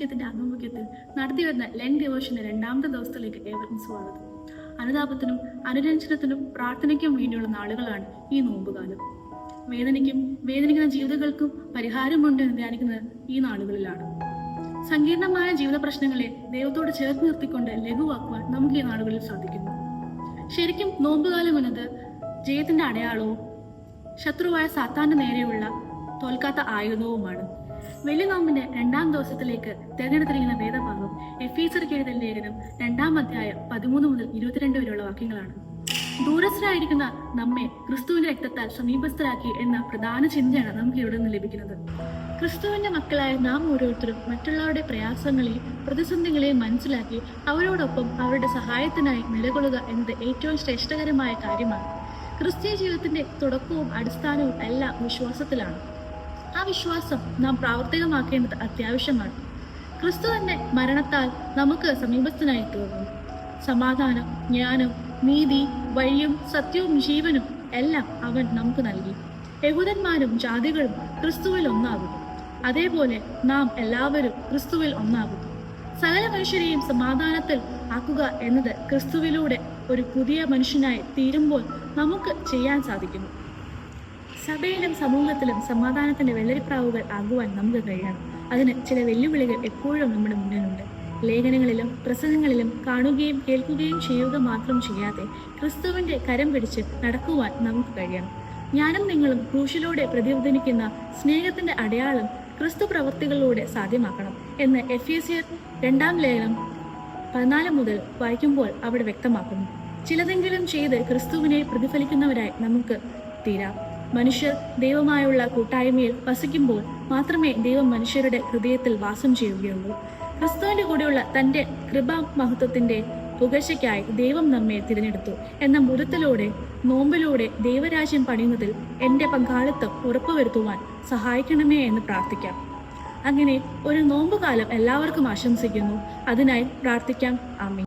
ഐക്യത്തിന്റെ ആഭിമുഖ്യത്തിൽ നടത്തിവരുന്ന ലെൻഡ് ഡിവോഷന്റെ 2ാമത്തെ ദിവസത്തിലേക്ക് ഏവർക്കും സ്വാഗതം. അനുതാപത്തിനും അനുരഞ്ജനത്തിനും പ്രാർത്ഥനയ്ക്കും വേണ്ടിയുള്ള നാളുകളാണ് ഈ നോമ്പുകാലം. വേദനിക്കുന്ന ജീവിതങ്ങൾക്കും പരിഹാരമുണ്ട് എന്ന് ധ്യാനിക്കുന്നത് ഈ നാളുകളിലാണ്. സങ്കീർണമായ ജീവിത പ്രശ്നങ്ങളെ ദൈവത്തോട് ചേർത്ത് നിർത്തിക്കൊണ്ട് ലഘുവാക്കുവാൻ നമുക്ക് ഈ നാളുകളിൽ സാധിക്കുന്നു. ശരിക്കും നോമ്പുകാലം എന്നത് ജയത്തിന്റെ അടയാളവും ശത്രുവായ സാത്താന്റെ നേരെയുള്ള തോൽക്കാത്ത ആയുധവുമാണ്. വെള്ളി നോമ്പിന്റെ 2ാം ദിവസത്തിലേക്ക് തിരഞ്ഞെടുത്തിരിക്കുന്ന വേദഭാഗം എഫീസർക്ക് എഴുതിയ ലേഖനം 2ാം അധ്യായം 13 മുതൽ 22 വരെയുള്ള വാക്യങ്ങളാണ്. ദൂരസ്ഥരായിരിക്കുന്ന നമ്മെ ക്രിസ്തുവിന്റെ രക്തത്താൽ സമീപസ്ഥരാക്കി എന്ന പ്രധാന ചിന്തയാണ് നമുക്ക് ഇവിടെ നിന്ന് ലഭിക്കുന്നത്. ക്രിസ്തുവിന്റെ മക്കളായ നാം ഓരോരുത്തരും മറ്റുള്ളവരുടെ പ്രയാസങ്ങളെയും പ്രതിസന്ധികളെയും മനസ്സിലാക്കി അവരോടൊപ്പം അവരുടെ സഹായത്തിനായി നിലകൊള്ളുക എന്നത് ഏറ്റവും ശ്രേഷ്ഠകരമായ കാര്യമാണ്. ക്രിസ്തീയ ജീവിതത്തിന്റെ തുടക്കവും അടിസ്ഥാനവും എല്ലാം വിശ്വാസത്തിലാണ്. ആ വിശ്വാസം നാം പ്രാവർത്തികമാക്കേണ്ടത് അത്യാവശ്യമാണ്. ക്രിസ്തുവിന്റെ മരണത്താൽ നമുക്ക് സമീപസ്ഥനായി തീർന്നു. സമാധാനം, ജ്ഞാനം, നീതി, വഴിയും സത്യവും ജീവനും എല്ലാം അവൻ നമുക്ക് നൽകി. യഹൂദന്മാരും ജാതികളും ക്രിസ്തുവിൽ ഒന്നാകും. അതേപോലെ നാം എല്ലാവരും ക്രിസ്തുവിൽ ഒന്നാകും. സകല മനുഷ്യരെയും സമാധാനത്തിൽ ആക്കുക എന്നത് ക്രിസ്തുവിലൂടെ ഒരു പുതിയ മനുഷ്യനായി തീരുമ്പോൾ നമുക്ക് ചെയ്യാൻ സാധിക്കുന്നു. സഭയിലും സമൂഹത്തിലും സമാധാനത്തിന്റെ വെള്ളരിപ്രാവുകൾ ആകുവാൻ നമുക്ക് കഴിയണം. അതിന് ചില വെല്ലുവിളികൾ എപ്പോഴും നമ്മുടെ മുന്നിലുണ്ട്. ലേഖനങ്ങളിലും പ്രസംഗങ്ങളിലും കാണുകയും കേൾക്കുകയും ചെയ്യുക മാത്രം ചെയ്യാതെ ക്രിസ്തുവിന്റെ കരം പിടിച്ച് നടക്കുവാൻ നമുക്ക് കഴിയണം. ഞാനും നിങ്ങളും ക്രൂശിലൂടെ പ്രതിഫലിക്കുന്ന സ്നേഹത്തിന്റെ അടയാളം ക്രിസ്തു പ്രവൃത്തികളിലൂടെ സാധ്യമാക്കണം എന്ന് എഫേസ്യർ 2ാം ലേഖനം 14 മുതൽ വായിക്കുമ്പോൾ അവിടെ വ്യക്തമാക്കുന്നു. ചിലതെങ്കിലും ചെയ്ത് ക്രിസ്തുവിനെ പ്രതിഫലിക്കുന്നവരായി നമുക്ക് തീരാം. മനുഷ്യർ ദൈവമായുള്ള കൂട്ടായ്മയിൽ വസിക്കുമ്പോൾ മാത്രമേ ദൈവം മനുഷ്യരുടെ ഹൃദയത്തിൽ വാസം ചെയ്യുകയുള്ളൂ. ക്രിസ്തുവിന്റെ കൂടെയുള്ള തന്റെ കൃപാമഹത്വത്തിന്റെ പുകഴ്ചയ്ക്കായി ദൈവം നമ്മെ തിരഞ്ഞെടുത്തു എന്ന മുതത്തിലൂടെ നോമ്പിലൂടെ ദൈവരാജ്യം പണിയുന്നതിൽ എന്റെ പങ്കാളിത്തം ഉറപ്പുവരുത്തുവാൻ സഹായിക്കണമേ എന്ന് പ്രാർത്ഥിക്കാം. അങ്ങനെ ഒരു നോമ്പുകാലം എല്ലാവർക്കും ആശംസിക്കുന്നു. അതിനായി പ്രാർത്ഥിക്കാം. ആമേൻ.